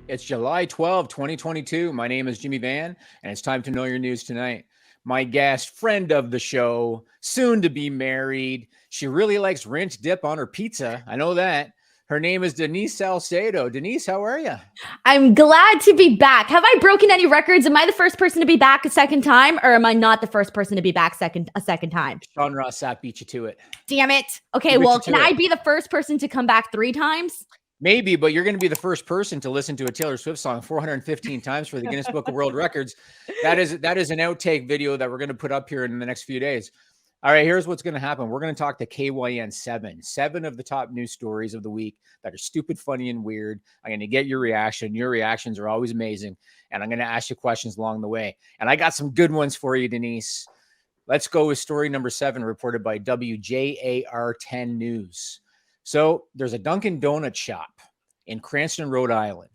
It's July 12, 2022. My name is Jimmy Van, and it's time to know your news tonight. My guest, friend of the show, soon to be married. She really likes ranch dip on her pizza. I know that. Her name is Denise Salcedo. Denise, how are you? I'm glad to be back. Have I broken any records? Am I the first person to be back a second time, or am I not the first person to be back a second time? Sean Ross Sapp beat you to it. Damn it. Okay, well, can I be the first person to come back 3 times? Maybe, but you're going to be the first person to listen to a Taylor Swift song 415 times for the Guinness Book of World Records. That is an outtake video that we're going to put up here in the next few days. All right, here's what's going to happen. We're going to talk to KYN 7 of the top news stories of the week that are stupid, funny, and weird. I'm going to get your reaction. Your reactions are always amazing, and I'm going to ask you questions along the way. And I got some good ones for you, Denise. Let's go with story number 7, reported by WJAR 10 News. So there's a Dunkin' Donut shop in Cranston, Rhode Island,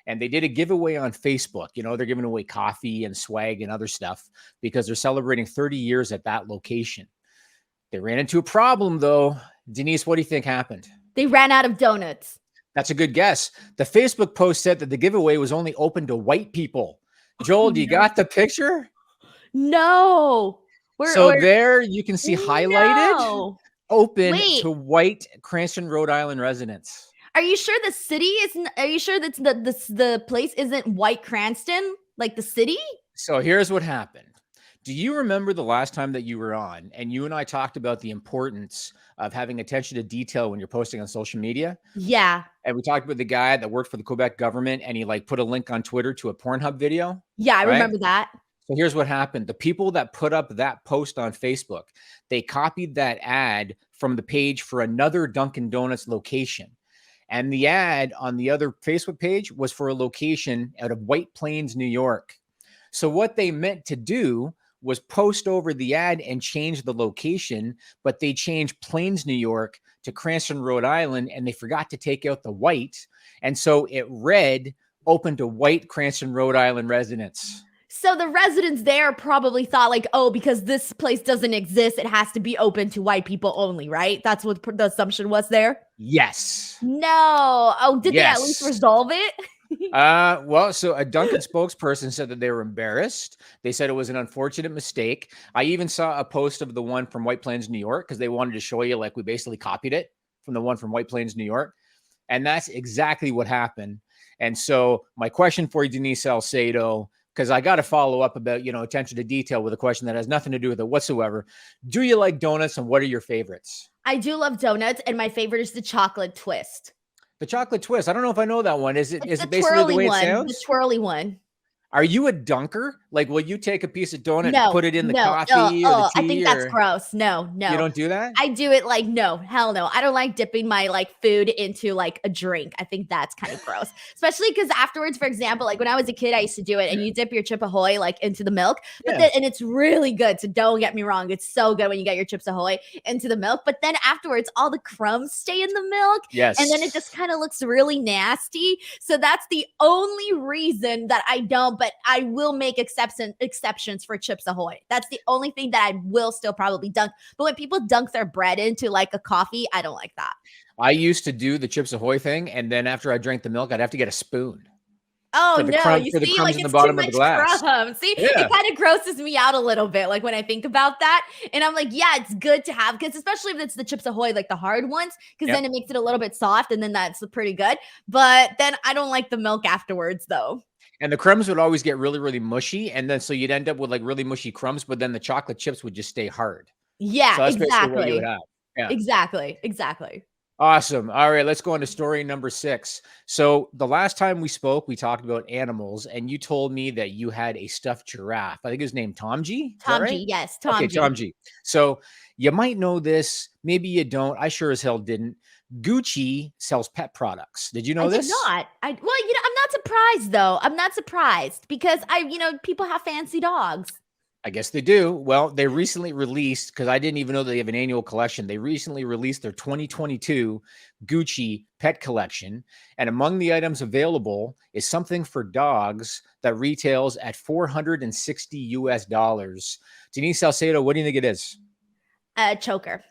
and they did a giveaway on Facebook. You know, they're giving away coffee and swag and other stuff because they're celebrating 30 years at that location. They ran into a problem, though. Denise, what do you think happened? They ran out of donuts. That's a good guess. The Facebook post said that the giveaway was only open to white people. Joel, do you got the picture? No. There you can see highlighted. No. Open to white Cranston, Rhode Island residents. Are you sure the city isn't? Are you sure that the place isn't White Cranston, like the city? So here's what happened. Do you remember the last time that you were on and you and I talked about the importance of having attention to detail when you're posting on social media? Yeah. And we talked with the guy that worked for the Quebec government and he put a link on Twitter to a Pornhub video. Yeah, I remember that. So here's what happened. The people that put up that post on Facebook, they copied that ad from the page for another Dunkin' Donuts location. And the ad on the other Facebook page was for a location out of White Plains, New York. So what they meant to do was post over the ad and change the location, but they changed Plains, New York to Cranston, Rhode Island, and they forgot to take out the white. And so it read open to white Cranston, Rhode Island residents. So the residents there probably thought oh, because this place doesn't exist, it has to be open to white people only, right? That's what the assumption was there? Yes. No. Oh, did they at least resolve it? Well, so a Dunkin' spokesperson said that they were embarrassed. They said it was an unfortunate mistake. I even saw a post of the one from White Plains, New York, because they wanted to show you we basically copied it from the one from White Plains, New York. And that's exactly what happened. And so my question for you, Denise Salcedo, because I got to follow up about, attention to detail with a question that has nothing to do with it whatsoever. Do you like donuts and what are your favorites? I do love donuts and my favorite is the chocolate twist. The chocolate twist. I don't know if I know that one. Is it basically the way it sounds? The twirly one. Are you a dunker? Will you take a piece of donut and put it in the coffee or the tea? I think that's gross. No. You don't do that? I do it no. Hell no. I don't like dipping my food into a drink. I think that's kind of gross. Especially because afterwards, for example, when I was a kid, I used to do it and you dip your Chip Ahoy into the milk. But then, and it's really good. So don't get me wrong. It's so good when you get your Chips Ahoy into the milk. But then afterwards, all the crumbs stay in the milk. Yes. And then it just kind of looks really nasty. So that's the only reason that I don't. But I will make exceptions for Chips Ahoy. That's the only thing that I will still probably dunk. But when people dunk their bread into a coffee, I don't like that. I used to do the Chips Ahoy thing, and then after I drank the milk, I'd have to get a spoon. Oh, no. You see, the crumbs in the bottom of the glass. See, it kind of grosses me out a little bit, when I think about that. And I'm yeah, it's good to have, because especially if it's the Chips Ahoy, the hard ones, because then it makes it a little bit soft, and then that's pretty good. But then I don't like the milk afterwards, though. And the crumbs would always get really, really mushy. And then so you'd end up with really mushy crumbs, but then the chocolate chips would just stay hard. Yeah, so that's exactly. What you would have. Yeah. Exactly. Awesome. All right, let's go on to story number 6. So the last time we spoke, we talked about animals, and you told me that you had a stuffed giraffe. I think his name Tom G. Tom G, yes. Tom G. Okay, Tom G. So you might know this. Maybe you don't. I sure as hell didn't. Gucci sells pet products. Did you know this? I did not. I'm not surprised though. I'm not surprised because people have fancy dogs. I guess they do. Well, they recently released, because I didn't even know they have an annual collection. They recently released their 2022 Gucci pet collection. And among the items available is something for dogs that retails at $460. Denise Salcedo, what do you think it is? A choker.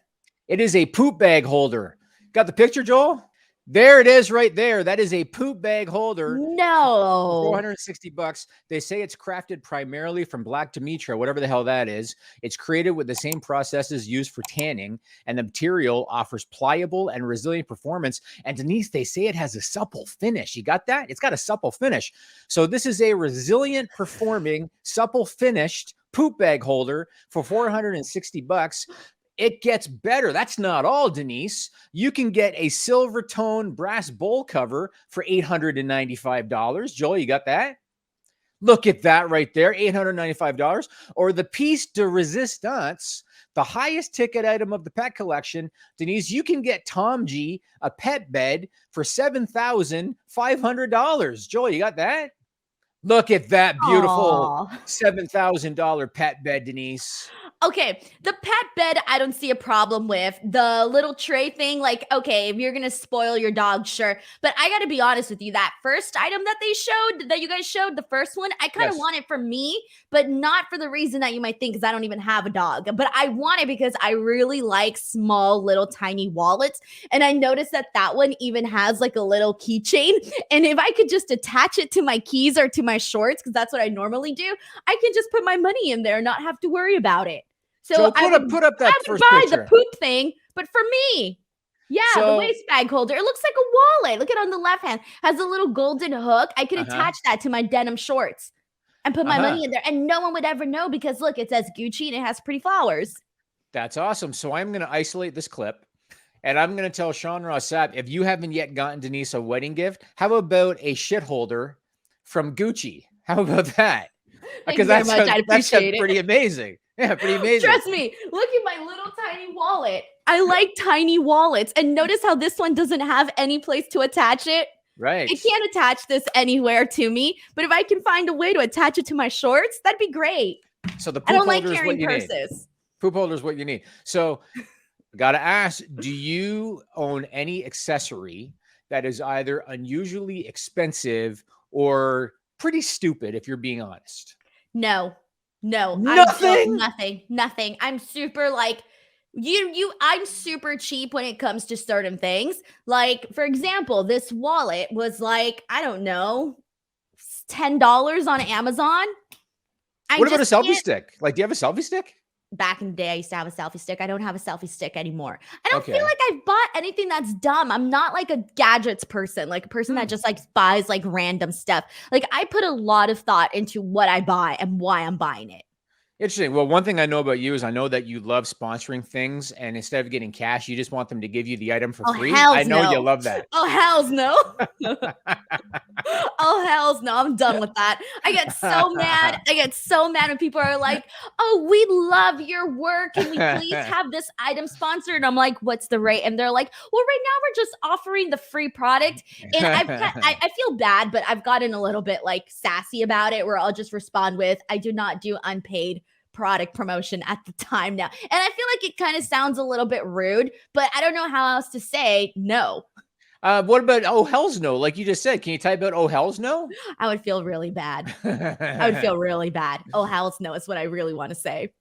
It is a poop bag holder. Got the picture, Joel? There it is right there. That is a poop bag holder. No. 460 bucks. They say it's crafted primarily from black Demetra, whatever the hell that is. It's created with the same processes used for tanning, and the material offers pliable and resilient performance. And Denise, they say it has a supple finish. You got that? It's got a supple finish. So this is a resilient performing, supple finished poop bag holder for 460 bucks. It gets better. That's not all, Denise. You can get a silver tone brass bowl cover for $895. Joel, you got that? Look at that right there, $895. Or the piece de resistance, the highest ticket item of the pet collection. Denise, you can get Tom G a pet bed for $7,500. Joel, you got that? Look at that beautiful $7,000 pet bed, Denise. Okay, the pet bed, I don't see a problem with. The little tray thing, like, okay, if you're gonna spoil your dog, sure. But I gotta be honest with you, that first item that they showed, that you guys showed, the first one, I kind of want it for me, but not for the reason that you might think, because I don't even have a dog. But I want it because I really like small, little, tiny wallets. And I noticed that that one even has like a little keychain. And if I could just attach it to my keys or to my shorts, because that's what I normally do, I can just put my money in there and not have to worry about it. So put up that first buy picture. the poop thing, but for me, the waist bag holder. It looks like a wallet. Look at it on the left hand. Has a little golden hook. I could attach that to my denim shorts and put my money in there, and no one would ever know because look, it says Gucci and it has pretty flowers. That's awesome. So I'm going to isolate this clip, and I'm going to tell Sean Ross Sapp, if you haven't yet gotten Denise a wedding gift, how about a shit holder from Gucci? How about that? Because that's pretty amazing. Yeah, pretty amazing. Trust me. Look at my little tiny wallet. I like tiny wallets. And notice how this one doesn't have any place to attach it. Right. I can't attach this anywhere to me. But if I can find a way to attach it to my shorts, that'd be great. So the poop holder is what you need. Poop holder is what you need. So got to ask, do you own any accessory that is either unusually expensive or pretty stupid, if you're being honest? No. Nothing. Nothing. I'm super like I'm super cheap when it comes to certain things. Like, for example, this wallet was like, I don't know, $10 on Amazon. What about a selfie stick? Like, do you have a selfie stick? Back in the day, I used to have a selfie stick. I don't have a selfie stick anymore. I don't feel like I've bought anything that's dumb. I'm not like a gadgets person, like a person that just like buys like random stuff. Like, I put a lot of thought into what I buy and why I'm buying it. Interesting. Well, one thing I know about you is I know that you love sponsoring things, and instead of getting cash, you just want them to give you the item for free. I know you love that. Oh, hells no. Oh, hells no. I'm done with that. I get so mad. When people are like, oh, we love your work. Can we please have this item sponsored? And I'm like, what's the rate? And they're like, well, right now we're just offering the free product. And I feel bad, but I've gotten a little bit like sassy about it, where I'll just respond with, I do not do unpaid product promotion at the time now. And I feel like it kind of sounds a little bit rude, but I don't know how else to say no. What about oh hells no? Like you just said, can you type out oh hells no? I would feel really bad. I would feel really bad. Oh hells no is what I really want to say.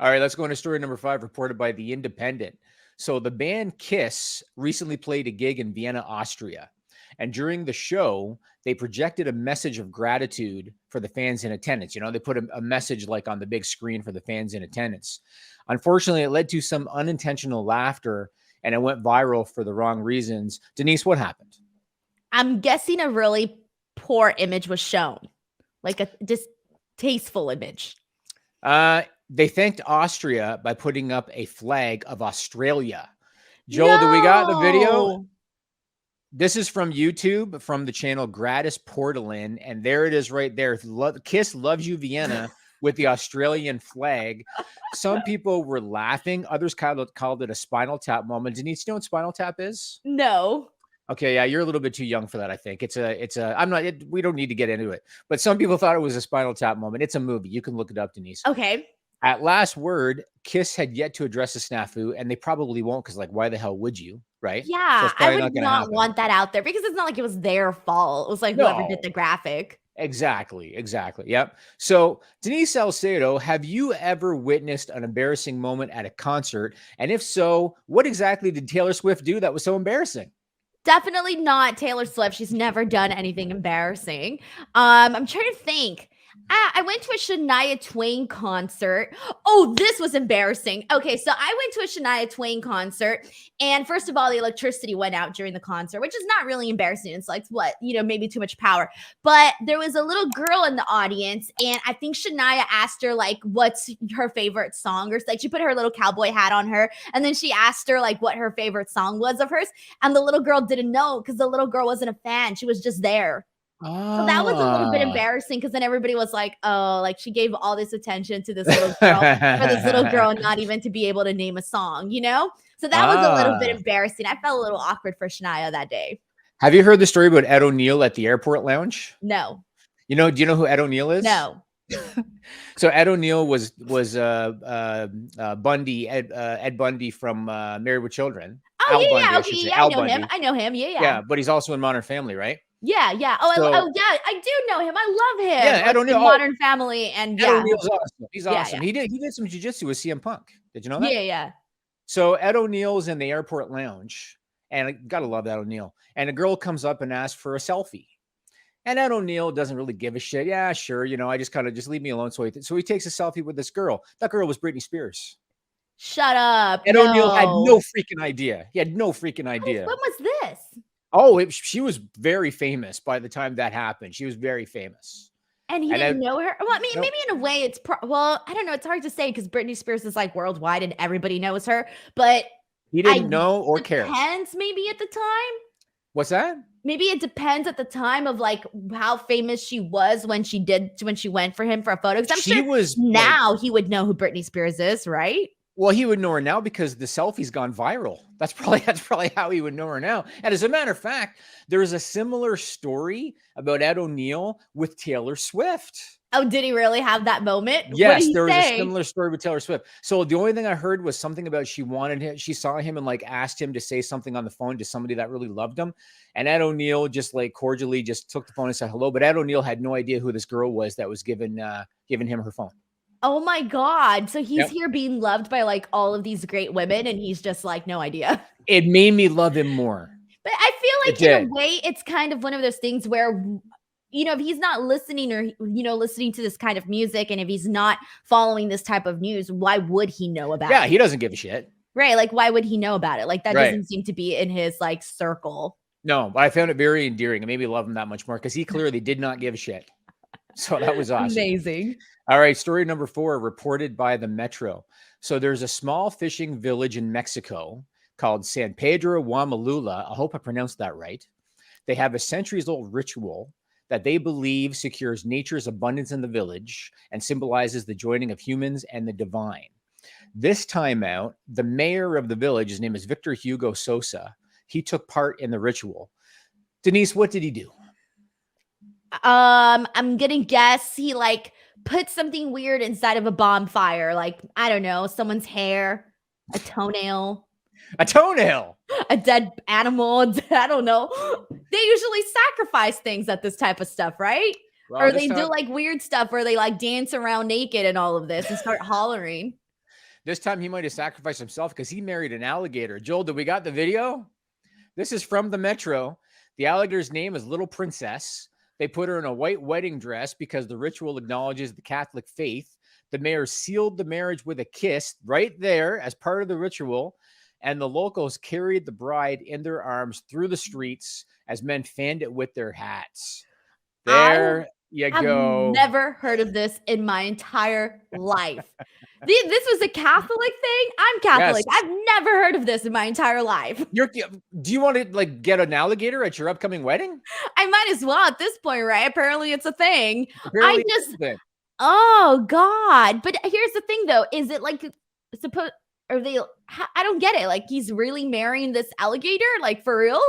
All right, let's go into story number 5, reported by The Independent. So the band KISS recently played a gig in Vienna, Austria. And during the show, they projected a message of gratitude for the fans in attendance. You know, they put a message like on the big screen for the fans in attendance. Unfortunately, it led to some unintentional laughter, and it went viral for the wrong reasons. Denise, what happened? I'm guessing a really poor image was shown, like a distasteful image. They thanked Austria by putting up a flag of Australia. Joel, do we got the video? This is from YouTube, from the channel Gratis Portalin, and there it is right there. KISS loves you, Vienna, with the Australian flag. Some people were laughing. Others called it a Spinal Tap moment. Denise, you know what Spinal Tap is? No. Okay, yeah, you're a little bit too young for that, I think. We don't need to get into it. But some people thought it was a Spinal Tap moment. It's a movie. You can look it up, Denise. Okay. At last word, KISS had yet to address the snafu, and they probably won't, because like, why the hell would you? Right? Yeah, so I would not want that out there, because it's not like it was their fault. It was like whoever did the graphic. Exactly. Yep. So, Denise Salcedo, have you ever witnessed an embarrassing moment at a concert? And if so, what exactly did Taylor Swift do that was so embarrassing? Definitely not Taylor Swift. She's never done anything embarrassing. I'm trying to think. I went to a Shania Twain concert. Oh, this was embarrassing. Okay, so I went to a Shania Twain concert, and first of all, the electricity went out during the concert, which is not really embarrassing. It's like, what, maybe too much power. But there was a little girl in the audience, and I think Shania asked her, like, what's her favorite song? Or like, she put her little cowboy hat on her, and then she asked her, like, what her favorite song was of hers. And the little girl didn't know because the little girl wasn't a fan. She was just there. So that was a little bit embarrassing because then everybody was like, oh, like she gave all this attention to this little girl for this little girl not even to be able to name a song, So that was a little bit embarrassing. I felt a little awkward for Shania that day. Have you heard the story about Ed O'Neill at the airport lounge? No. Do you know who Ed O'Neill is? No. So Ed O'Neill was Bundy, Ed Bundy from Married with Children. Oh, yeah, okay, yeah, I know him. I know him. Yeah. Yeah, but he's also in Modern Family, right? Yeah. Oh, yeah, I do know him. I love him. Yeah, Ed O'Neill, Modern Family, and Ed O'Neill's awesome. He's awesome. Yeah. He did some jiu-jitsu with CM Punk. Did you know that? Yeah. So Ed O'Neill's in the airport lounge, and I gotta love Ed O'Neill. And a girl comes up and asks for a selfie. And Ed O'Neill doesn't really give a shit. Yeah, sure. I just kind of just leave me alone. So he takes a selfie with this girl. That girl was Britney Spears. Shut up. Ed O'Neill had no freaking idea. He had no freaking idea. When was this? Oh, she was very famous by the time that happened. She was very famous. And he didn't know her? Well, I mean, maybe in a way it's, well, I don't know. It's hard to say because Britney Spears is like worldwide and everybody knows her. But he didn't know or care. Depends maybe at the time. What's that? Maybe it depends at the time of like how famous she was when she went for him for a photo. Because I'm sure now he would know who Britney Spears is, right? Well, he would know her now because the selfie's gone viral. That's probably how he would know her now. And as a matter of fact, there's a similar story about Ed O'Neill with Taylor Swift. Oh, did he really have that moment? Yes, there was a similar story with Taylor Swift. So the only thing I heard was something about she saw him and like asked him to say something on the phone to somebody that really loved him. And Ed O'Neill just like cordially just took the phone and said hello. But Ed O'Neill had no idea who this girl was that was giving him her phone. Oh my God. So he's here being loved by like all of these great women and he's just like, no idea. It made me love him more. But I feel like in a way, it's kind of one of those things where, if he's not listening or, listening to this kind of music and if he's not following this type of news, why would he know about it? Yeah, he doesn't give a shit. Right. Like, why would he know about it? Like, that doesn't seem to be in his like circle. No, but I found it very endearing. It made me love him that much more because he clearly did not give a shit. So that was awesome. Amazing. All right. Story number 4, reported by the Metro. So there's a small fishing village in Mexico called San Pedro Huamalula. I hope I pronounced that right. They have a centuries-old ritual that they believe secures nature's abundance in the village and symbolizes the joining of humans and the divine. This time out, the mayor of the village, his name is Victor Hugo Sosa, he took part in the ritual. Denise, what did he do? I'm gonna guess he like put something weird inside of a bonfire, like I don't know, someone's hair, a toenail, a dead animal. I don't know. They usually sacrifice things at this type of stuff, right? Well, or they do like weird stuff where they like dance around naked and all of this and start hollering. This time he might have sacrificed himself because he married an alligator. Joel, did we got the video? This is from the Metro. The alligator's name is Little Princess. They put her in a white wedding dress because the ritual acknowledges the Catholic faith. The mayor sealed the marriage with a kiss right there as part of the ritual. And the locals carried the bride in their arms through the streets as men fanned it with their hats. There you go. I've never heard of this in my entire life. This was a Catholic thing? I'm Catholic. Yes. I've never heard of this in my entire life. Do you want to like get an alligator at your upcoming wedding? I might as well at this point, right? Apparently it's a thing. Oh God. But here's the thing though. Is it like I don't get it. Like he's really marrying this alligator? Like for reals?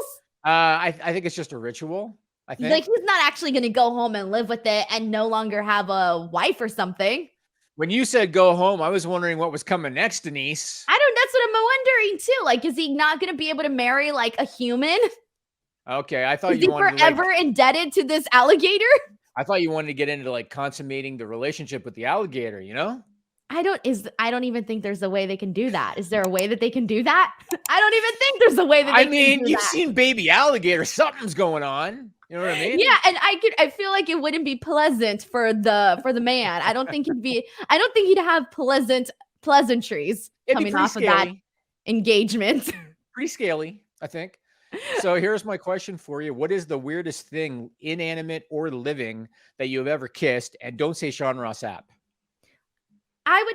I think it's just a ritual. I think like he's not actually going to go home and live with it and no longer have a wife or something. When you said go home, I was wondering what was coming next, Denise. That's what I'm wondering too. Like, is he not going to be able to marry like a human? Okay, I thought you wanted forever indebted to this alligator. I thought you wanted to get into like consummating the relationship with the alligator, you know? I don't even think there's a way they can do that. Is there a way that they can do that? I don't even think there's a way that they can do that. You've seen Baby Alligator. Something's going on. You know what I mean? Yeah, and I feel like it wouldn't be pleasant for the man. I don't think he'd have pleasantries coming off of that engagement. Pretty scaly, I think. So here's my question for you. What is the weirdest thing, inanimate or living, that you have ever kissed? And don't say Sean Ross Sapp. I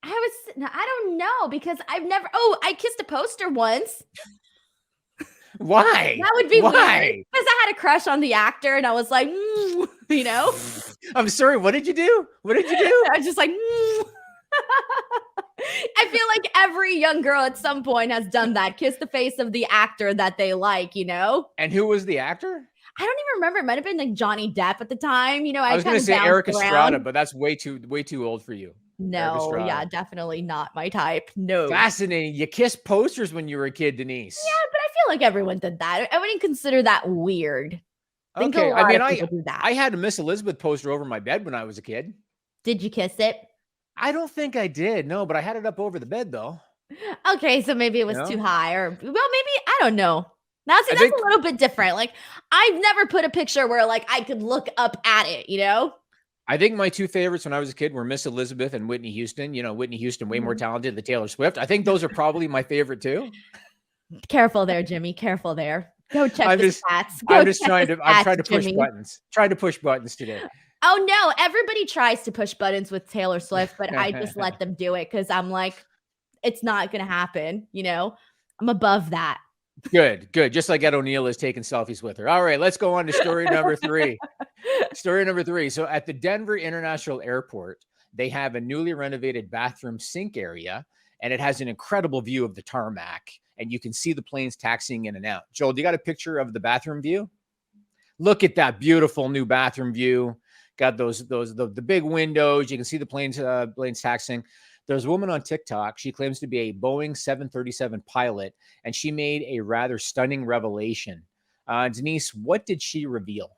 don't know, because I kissed a poster once. Why? That would be weird. Because I had a crush on the actor and I was like, you know? I'm sorry. What did you do? I was just like, I feel like every young girl at some point has done that. Kiss the face of the actor that they like, you know? And who was the actor? I don't even remember. It might have been like Johnny Depp at the time. You know, I was going to say Eric Estrada, but that's way too old for you. No, yeah, definitely not my type. No. Fascinating. You kissed posters when you were a kid, Denise. Yeah, but I feel like everyone did that. I wouldn't consider that weird. Okay, I mean, I had a Miss Elizabeth poster over my bed when I was a kid. Did you kiss it? I don't think I did. No, but I had it up over the bed though. Okay, so maybe it was too high, or maybe I don't know. That's a little bit different. Like, I've never put a picture where like I could look up at it, you know? I think my two favorites when I was a kid were Miss Elizabeth and Whitney Houston. You know, Whitney Houston, way more talented than Taylor Swift. I think those are probably my favorite too. Careful there, Jimmy. Careful there. Go check the stats. I'm trying to push buttons. Trying to push buttons today. Oh no, everybody tries to push buttons with Taylor Swift, but I just let them do it because I'm like, it's not gonna happen, you know? I'm above that. Good. Just like Ed O'Neill is taking selfies with her. All right, let's go on to story number 3. Story number 3. So at the Denver International Airport, they have a newly renovated bathroom sink area, and it has an incredible view of the tarmac, and you can see the planes taxiing in and out. Joel, do you got a picture of the bathroom view? Look at that beautiful new bathroom view. Got the big windows. You can see the planes taxiing. There's a woman on TikTok. She claims to be a Boeing 737 pilot, and she made a rather stunning revelation. Denise, what did she reveal?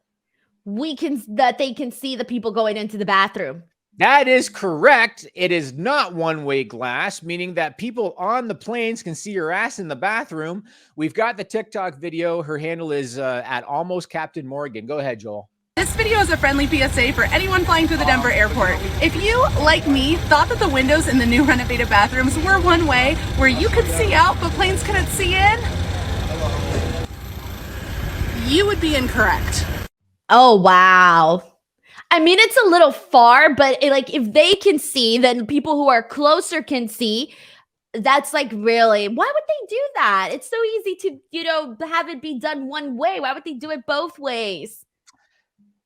That they can see the people going into the bathroom. That is correct. It is not one-way glass, meaning that people on the planes can see your ass in the bathroom. We've got the TikTok video. Her handle is at Almost Captain Morgan. Go ahead, Joel. This video is a friendly PSA for anyone flying through the Denver airport. If you, like me, thought that the windows in the new renovated bathrooms were one way, where you could see out but planes couldn't see in, you would be incorrect. Oh, wow. I mean, it's a little far, but if they can see, then people who are closer can see. That's like, really, why would they do that? It's so easy to, have it be done one way. Why would they do it both ways?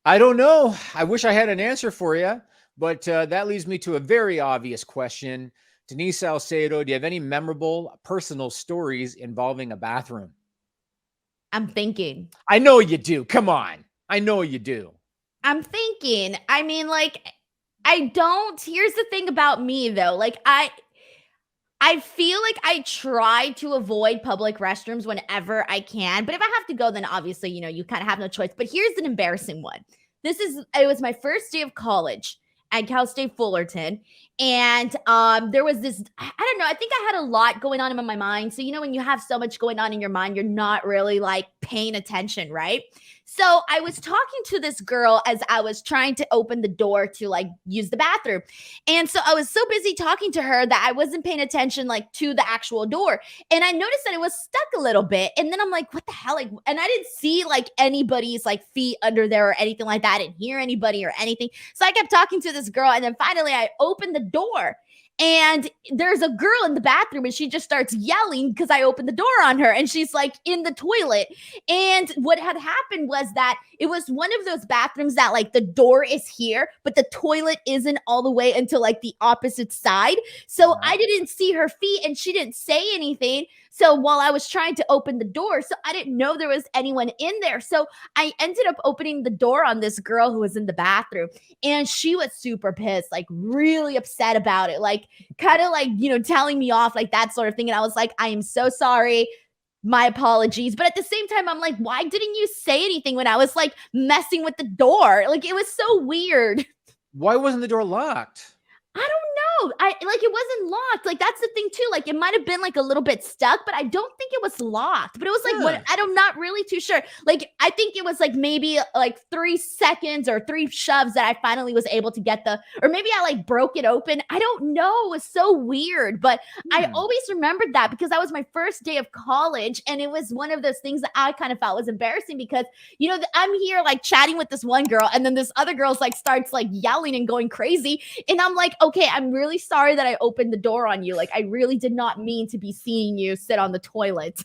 I don't know. I wish I had an answer for you, but that leads me to a very obvious question. Denise Salcedo, do you have any memorable personal stories involving a bathroom? I'm thinking. I know you do. Come on. I know you do. I'm thinking. I mean, I don't. Here's the thing about me, though. I feel like I try to avoid public restrooms whenever I can. But if I have to go, then obviously, you kind of have no choice. But here's an embarrassing one. It was my first day of college at Cal State Fullerton. And there was this, I don't know, I think I had a lot going on in my mind. So, when you have so much going on in your mind, you're not really paying attention, right? So I was talking to this girl as I was trying to open the door to use the bathroom. And so I was so busy talking to her that I wasn't paying attention to the actual door. And I noticed that it was stuck a little bit. And then I'm like, what the hell? And I didn't see anybody's feet under there or anything like that. I didn't hear anybody or anything. So I kept talking to this girl. And then finally I opened the door. And there's a girl in the bathroom and she just starts yelling because I opened the door on her and she's in the toilet. And what had happened was that it was one of those bathrooms that the door is here, but the toilet isn't all the way until the opposite side. So I didn't see her feet and she didn't say anything. So while I was trying to open the door, so I didn't know there was anyone in there. So I ended up opening the door on this girl who was in the bathroom and she was super pissed, really upset about it. Kind of telling me off, that sort of thing. And I was like, I am so sorry. My apologies. But at the same time, I'm like, why didn't you say anything when I was messing with the door? It was so weird. Why wasn't the door locked? I don't know. I like it wasn't locked. Like that's the thing too. Like it might have been like a little bit stuck, but I don't think it was locked. But it was like what I'm not really too sure. Like I think it was like maybe like 3 seconds or 3 shoves that I finally was able to get or maybe I like broke it open. I don't know. It was so weird, but I always remembered that because that was my first day of college, and it was one of those things that I kind of felt was embarrassing because I'm here like chatting with this one girl, and then this other girl's like starts like yelling and going crazy, and I'm like, okay, I'm really sorry that I opened the door on you. Like, I really did not mean to be seeing you sit on the toilet.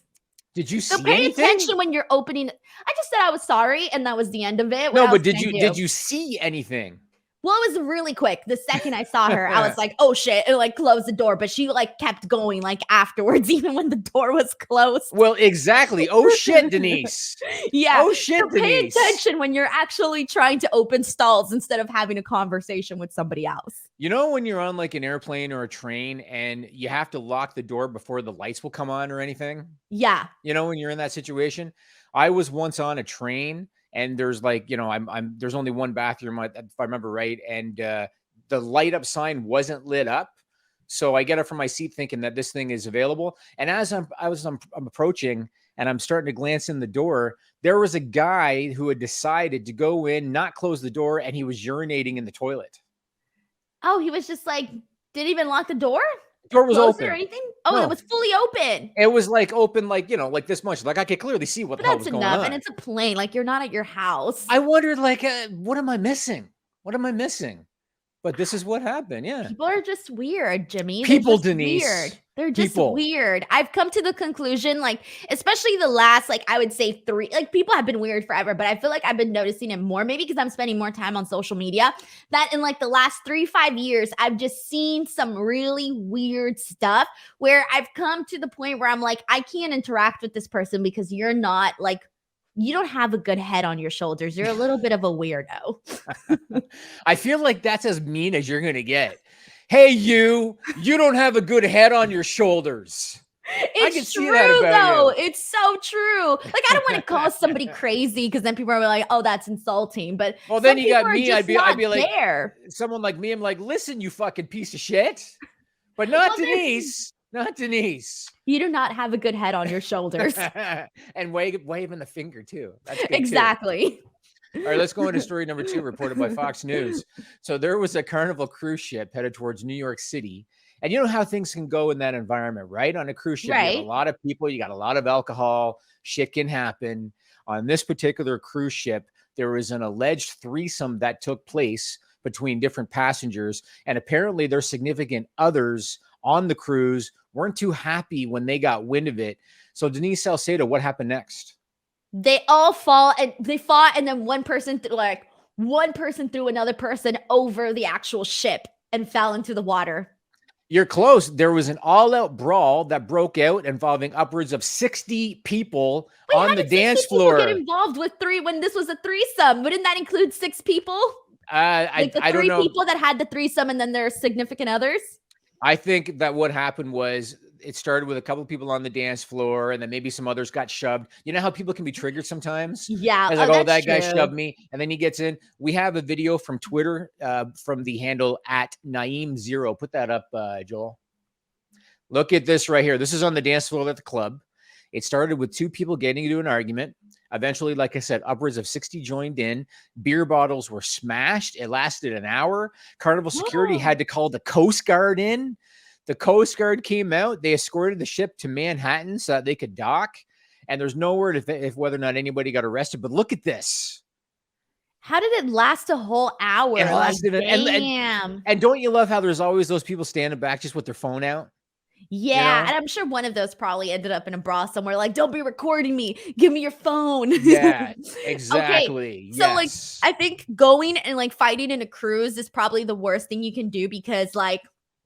Did you see So pay anything? attention when you're opening. I just said I was sorry, and that was the end of it. No, but did you see anything? Well, it was really quick. The second I saw her, I was like, oh shit, and like closed the door. But she like kept going like afterwards, even when the door was closed. Well, exactly. Oh shit, Denise. Yeah. Oh shit, so Denise. Pay attention when you're actually trying to open stalls instead of having a conversation with somebody else. You know, when you're on like an airplane or a train and you have to lock the door before the lights will come on or anything? Yeah. You know, when you're in that situation, I was once on a train. And there's like, there's only one bathroom, if I remember right. And the light up sign wasn't lit up. So I get up from my seat thinking that this thing is available. And as I'm approaching and I'm starting to glance in the door, there was a guy who had decided to go in, not close the door, and he was urinating in the toilet. Oh, he was just like, didn't even lock the door? Door was open. Or anything? Oh, no. It was fully open. It was like open, like, like this much. Like I could clearly see what the hell was going on. And it's a plane. Like you're not at your house. I wondered, like, what am I missing? What am I missing? But this is what happened. Yeah. People are just weird, Jimmy. People, Denise. Weird. They're just weird. I've come to the conclusion, like, especially the last, like, I would say 3, like, people have been weird forever, but I feel like I've been noticing it more, maybe because I'm spending more time on social media, that in like the last 3-5 years, I've just seen some really weird stuff where I've come to the point where I'm like, I can't interact with this person because you're not like, you don't have a good head on your shoulders. You're a little bit of a weirdo. I feel like that's as mean as you're going to get. Hey, you don't have a good head on your shoulders. It's true, though. It's so true. Like, I don't want to call somebody crazy because then people are like, oh, that's insulting. But well, then you got me. I'd be like, there. Someone like me, I'm like, listen, you fucking piece of shit. But not Denise. Not Denise. You do not have a good head on your shoulders. And waving the finger, too. That's good exactly. Too. All right, let's go into story number 2, reported by Fox News. So there was a Carnival cruise ship headed towards New York City. And you know how things can go in that environment, right? On a cruise ship, you have a lot of people, you got a lot of alcohol, shit can happen. On this particular cruise ship, there was an alleged threesome that took place between different passengers. And apparently their significant others on the cruise weren't too happy when they got wind of it. So Denise Salcedo, what happened next? They all fought, and then one person threw another person over the actual ship and fell into the water. You're close. There was an all-out brawl that broke out involving upwards of 60 people on the dance floor. Get involved with 3 when this was a threesome. Wouldn't that include 6 people? I don't know. 3 people that had the threesome and then their significant others. I think that what happened was it started with a couple of people on the dance floor, and then maybe some others got shoved. You know how people can be triggered sometimes? Yeah. It's like, that guy shoved me. And then he gets in. We have a video from Twitter from the handle @Naeem0. Put that up, Joel. Look at this right here. This is on the dance floor at the club. It started with 2 people getting into an argument. Eventually, like I said, upwards of 60 joined in. Beer bottles were smashed. It lasted an hour. Carnival security had to call the Coast Guard in. The Coast Guard came out. They escorted the ship to Manhattan so that they could dock. And there's no word if whether or not anybody got arrested. But look at this. How did it last a whole hour? It lasted damn. And don't you love how there's always those people standing back just with their phone out? Yeah, and I'm sure one of those probably ended up in a brawl somewhere. Like, don't be recording me. Give me your phone. Yeah, exactly. Okay. So, like, I think going and like fighting in a cruise is probably the worst thing you can do because, like,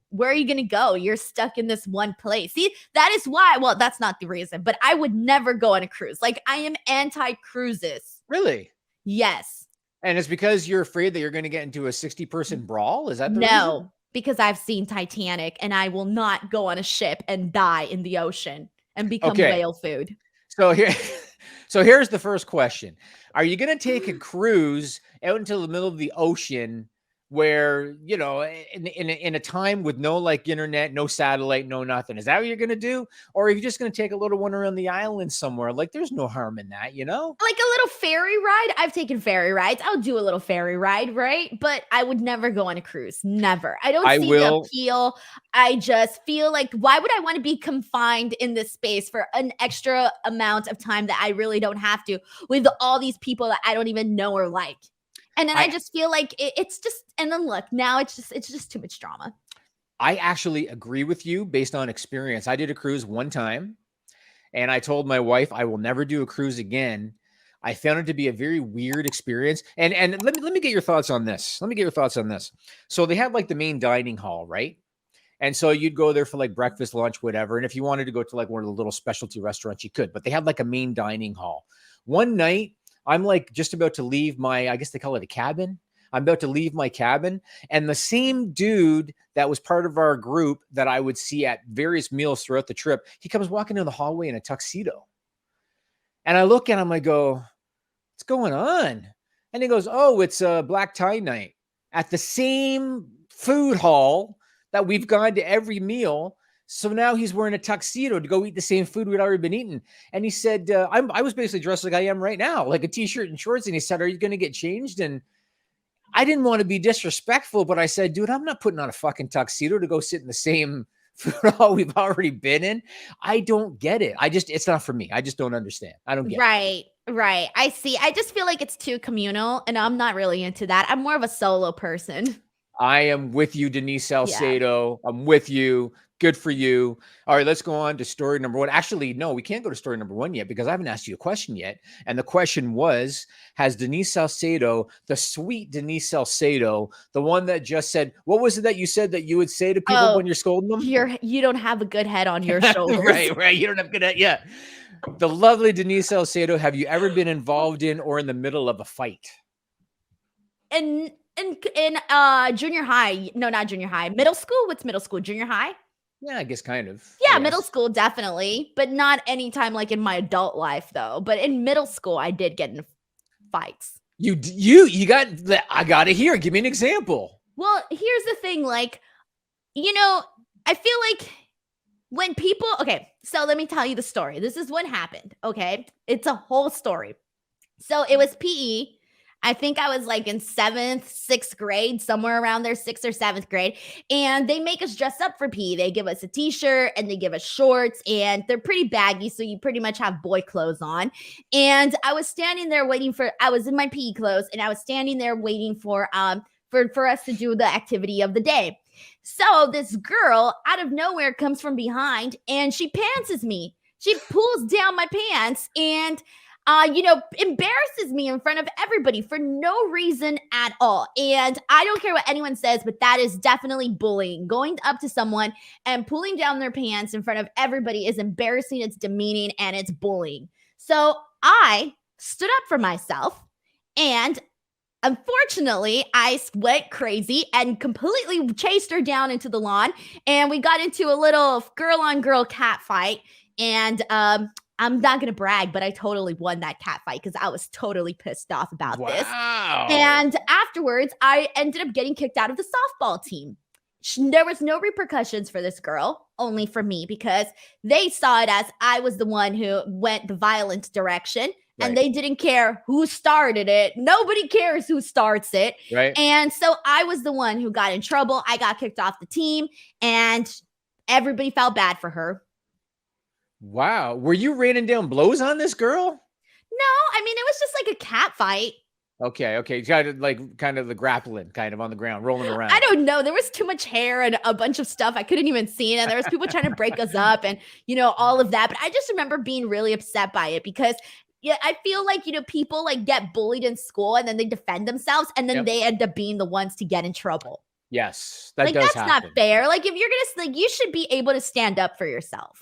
where are you going to go? You're stuck in this one place. See, that is why. Well, that's not the reason, but I would never go on a cruise. Like, I am anti-cruises. Really? Yes. And it's because you're afraid that you're going to get into a 60-person brawl? Is that the reason? Because I've seen Titanic and I will not go on a ship and die in the ocean and become whale food. So here's the first question. Are you going to take a cruise out into the middle of the ocean where, you know, in a time with no like internet, no satellite, no nothing. Is that what you're going to do? Or are you just going to take a little one around the island somewhere? Like there's no harm in that, you know? Like a little ferry ride. I've taken ferry rides. I'll do a little ferry ride, right? But I would never go on a cruise. Never. I don't see the appeal. I just feel like, why would I want to be confined in this space for an extra amount of time that I really don't have to, with all these people that I don't even know or like? And then I just feel like it's just, and then look, now it's just too much drama. I actually agree with you based on experience. I did a cruise one time and I told my wife I will never do a cruise again. I found it to be a very weird experience. And let me get your thoughts on this. Let me get your thoughts on this. So they had like the main dining hall, right? And so you'd go there for like breakfast, lunch, whatever. And if you wanted to go to like one of the little specialty restaurants, you could, but they had like a main dining hall. One night, I'm like just about to leave my, I guess they call it a cabin. I'm about to leave my cabin. And the same dude that was part of our group that I would see at various meals throughout the trip, he comes walking in the hallway in a tuxedo. And I look at him, I go, what's going on? And he goes, oh, it's a black tie night at the same food hall that we've gone to every meal. So now he's wearing a tuxedo to go eat the same food we'd already been eating. And he said, I was basically dressed like I am right now, like a t-shirt and shorts. And he said, are you going to get changed? And I didn't want to be disrespectful, but I said, dude, I'm not putting on a fucking tuxedo to go sit in the same food hall we've already been in. I don't get it. It's not for me. I just don't understand. I don't get it. Right. I see. I just feel like it's too communal and I'm not really into that. I'm more of a solo person. I am with you, Denise Salcedo. Yeah. I'm with you. Good for you. All right, let's go on to story number one. Actually, no, we can't go to story number one yet because I haven't asked you a question yet. And the question was, has Denise Salcedo, the sweet Denise Salcedo, the one that just said, what was it that you said that you would say to people when you're scolding them? You don't have a good head on your shoulders. Right. You don't have good head. Yeah. The lovely Denise Salcedo, have you ever been involved in or in the middle of a fight? In junior high, no, not junior high, middle school. What's middle school? Junior high? Yeah, I guess kind of. Yeah, middle school, definitely, but not anytime like in my adult life though. But in middle school, I did get in fights. You got, I gotta hear. Give me an example. Well, here's the thing, like, you know, I feel like when people, okay, so let me tell you the story. This is what happened, okay? It's a whole story. So it was PE. I think I was like in 7th, 6th grade, somewhere around there, 6th or 7th grade. And they make us dress up for PE. They give us a t-shirt and they give us shorts and they're pretty baggy. So you pretty much have boy clothes on. And I was standing there I was in my PE clothes and I was standing there waiting for us to do the activity of the day. So this girl out of nowhere comes from behind and she pantses me. She pulls down my pants and embarrasses me in front of everybody for no reason at all. And I don't care what anyone says, but that is definitely bullying. Going up to someone and pulling down their pants in front of everybody is embarrassing, it's demeaning, and it's bullying. So I stood up for myself and unfortunately, I went crazy and completely chased her down into the lawn. And we got into a little girl-on-girl cat fight. And I'm not going to brag, but I totally won that cat fight because I was totally pissed off about this. And afterwards, I ended up getting kicked out of the softball team. There was no repercussions for this girl, only for me, because they saw it as I was the one who went the violent direction. Right. And they didn't care who started it. Nobody cares who starts it. Right. And so I was the one who got in trouble. I got kicked off the team and everybody felt bad for her. Wow. Were you raining down blows on this girl? No, I mean, it was just like a cat fight. Okay. Kind of the grappling kind of on the ground, rolling around. I don't know. There was too much hair and a bunch of stuff I couldn't even see. And there was people trying to break us up and, all of that. But I just remember being really upset by it because I feel like, people like get bullied in school and then they defend themselves and then they end up being the ones to get in trouble. Yes, that's happen. Not fair. Like if you're going to, you should be able to stand up for yourself.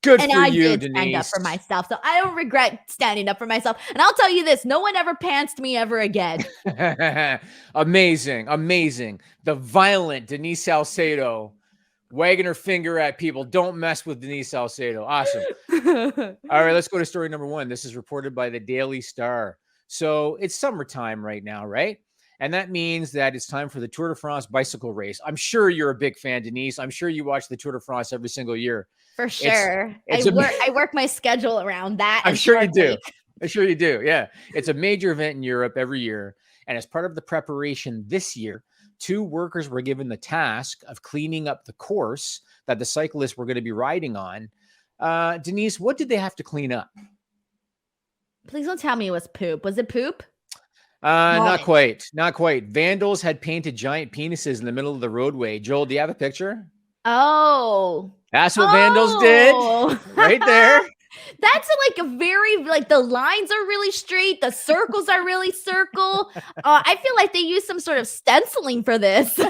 Good and for you, Denise. And I did stand up for myself. So I don't regret standing up for myself. And I'll tell you this, no one ever pantsed me ever again. Amazing. The violent Denise Salcedo wagging her finger at people. Don't mess with Denise Salcedo. Awesome. All right, let's go to story number one. This is reported by the Daily Star. So it's summertime right now, right? And that means that it's time for the Tour de France bicycle race. I'm sure you're a big fan, Denise. I'm sure you watch the Tour de France every single year. For sure. It's I work my schedule around that. I'm sure you do. I'm sure you do. Yeah. It's a major event in Europe every year. And as part of the preparation this year, 2 workers were given the task of cleaning up the course that the cyclists were going to be riding on. Denise, what did they have to clean up? Please don't tell me it was poop. Was it poop? Not quite. Not quite. Vandals had painted giant penises in the middle of the roadway. Joel, do you have a picture? Oh. That's what vandals did. Right there. That's like a very, like, the lines are really straight. The circles are really circle. I feel like they used some sort of stenciling for this.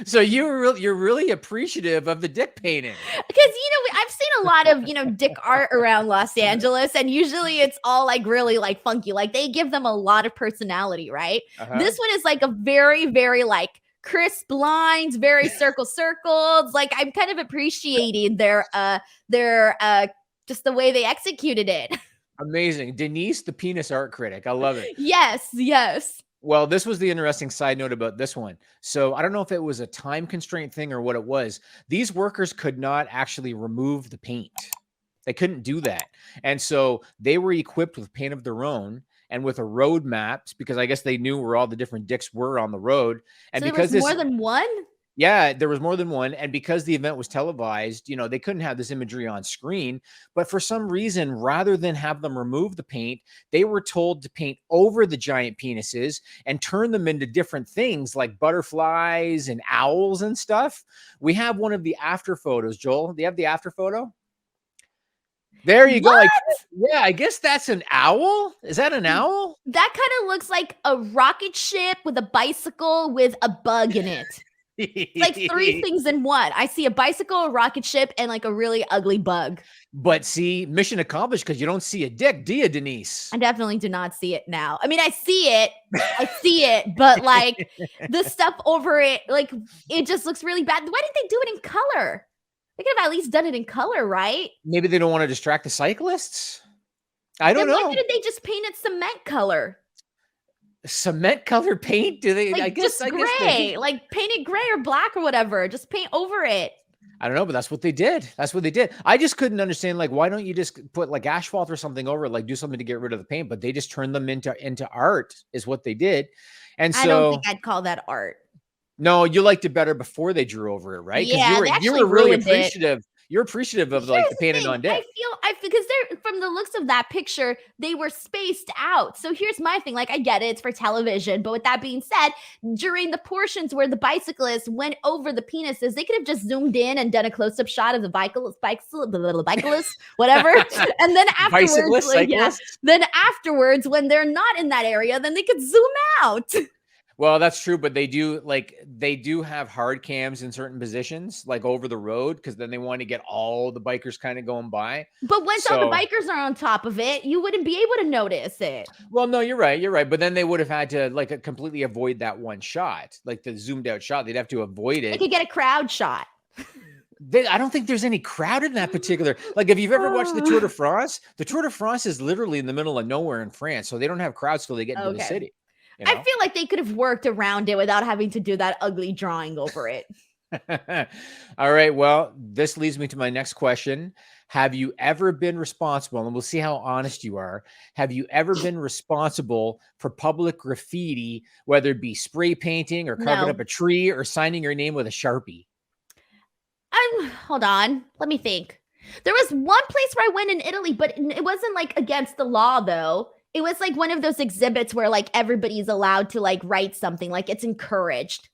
So you're really appreciative of the dick painting. Because, I've seen a lot of, dick art around Los Angeles, and usually it's all like really like funky. Like they give them a lot of personality, right? This one is like a very, very like crisp lines, very circles. Like I'm kind of appreciating their just the way they executed it. Amazing. Denise, the penis art critic. I love it. Yes. Well, this was the interesting side note about this one. So I don't know if it was a time constraint thing or what it was. These workers could not actually remove the paint. They couldn't do that. And so they were equipped with paint of their own and with a road maps, because I guess they knew where all the different dicks were on the road. And so because there was more than one? Yeah, there was more than one. And because the event was televised, they couldn't have this imagery on screen. But for some reason, rather than have them remove the paint, they were told to paint over the giant penises and turn them into different things like butterflies and owls and stuff. We have one of the after photos. Joel, do you have the after photo? There you go. Like, yeah, I guess that's an owl. Is that an owl? That kind of looks like a rocket ship with a bicycle with a bug in it. Like 3 things in one. I see a bicycle, a rocket ship, and like a really ugly bug. But see, mission accomplished, because you don't see a dick, do you, Denise? I definitely do not see it now. I mean, I see it, but like the stuff over it, like it just looks really bad. Why didn't they do it in color? They could have at least done it in color, right? Maybe they don't want to distract the cyclists. I don't know. Why didn't they just paint it cement color? Cement colored paint? Do they? Like, I guess gray, like paint it gray or black or whatever. Just paint over it. I don't know, but that's what they did. I just couldn't understand, like, why don't you just put like asphalt or something over it, like do something to get rid of the paint? But they just turned them into art, is what they did. And so I don't think I'd call that art. No, you liked it better before they drew over it, right? Yeah, you were really appreciative. You're appreciative of like the painted on dick. I feel because they're, from the looks of that picture, they were spaced out. So here's my thing. Like, I get it, it's for television. But with that being said, during the portions where the bicyclists went over the penises, they could have just zoomed in and done a close-up shot of the bicyclist, whatever. And then afterwards, then afterwards, when they're not in that area, then they could zoom out. Well, that's true, but they do have hard cams in certain positions, like over the road, because then they want to get all the bikers kind of going by. But once all the bikers are on top of it, you wouldn't be able to notice it. Well, no, you're right. But then they would have had to like completely avoid that one shot, like the zoomed out shot. They'd have to avoid it. They could get a crowd shot. I don't think there's any crowd in that particular. Like, if you've ever watched the Tour de France is literally in the middle of nowhere in France, so they don't have crowds till they get into the city. I feel like they could have worked around it without having to do that ugly drawing over it. All right. Well, this leads me to my next question. Have you ever been responsible, and we'll see how honest you are, have you ever been responsible for public graffiti, whether it be spray painting or carving up a tree or signing your name with a Sharpie? Hold on. Let me think. There was one place where I went in Italy, but it wasn't like against the law, though. It was like one of those exhibits where like everybody's allowed to like write something, like it's encouraged.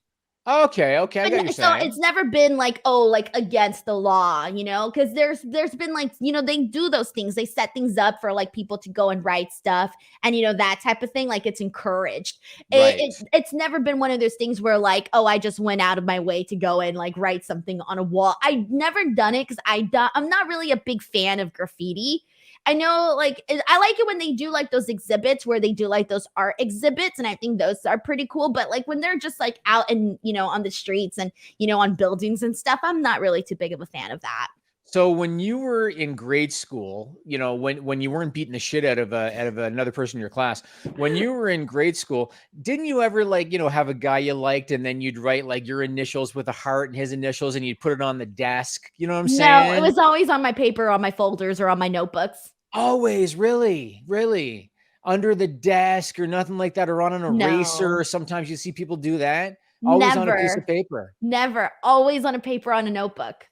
Okay. I got you so it's never been like, like against the law, because there's been like, they do those things. They set things up for like people to go and write stuff and, that type of thing. Like it's encouraged. Right. It's never been one of those things where like, I just went out of my way to go and like write something on a wall. I've never done it because I'm not really a big fan of graffiti. I know, like, I like it when they do like those exhibits where they do like those art exhibits, and I think those are pretty cool. But like when they're just like out and on the streets and on buildings and stuff, I'm not really too big of a fan of that. So when you were in grade school, you know, when you weren't beating the shit out of another person in your class, when you were in grade school, didn't you ever like, you know, have a guy you liked and then you'd write like your initials with a heart and his initials and you'd put it on the desk? You know what I'm No, it saying? was always on my paper, on my folders, or on my notebooks. Always, really, really under the desk or nothing like that, or on an eraser. No, Or sometimes you see people do that. Always on a piece of never, paper. never. Always on a paper, on a notebook.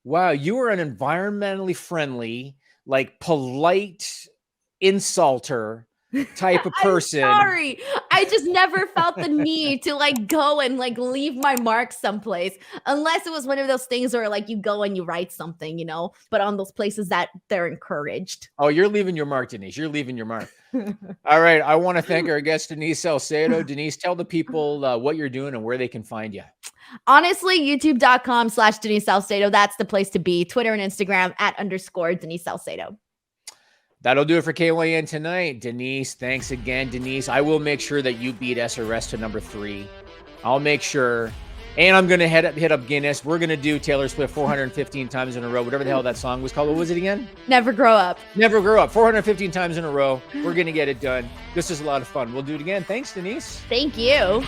Wow, you are an environmentally friendly, like polite insulter type of I'm person. sorry. I just never felt the need to like go and like leave my mark someplace, unless it was one of those things where like you go and you write something, you know, but on those places that they're encouraged. Oh, you're leaving your mark, Denise. You're leaving your mark. All right. I want to thank our guest, Denise Salcedo. Denise, tell the people what you're doing and where they can find you. Honestly, youtube.com/Denise Salcedo. That's the place to be. Twitter and Instagram @_Denise Salcedo. That'll do it for KYN tonight. Denise, thanks again, Denise. I will make sure that you beat SRS to number 3. I'll make sure. And I'm going to hit up Guinness. We're going to do Taylor Swift 415 times in a row, whatever the hell that song was called. What was it again? Never Grow Up. Never Grow Up. 415 times in a row. We're going to get it done. This is a lot of fun. We'll do it again. Thanks, Denise. Thank you.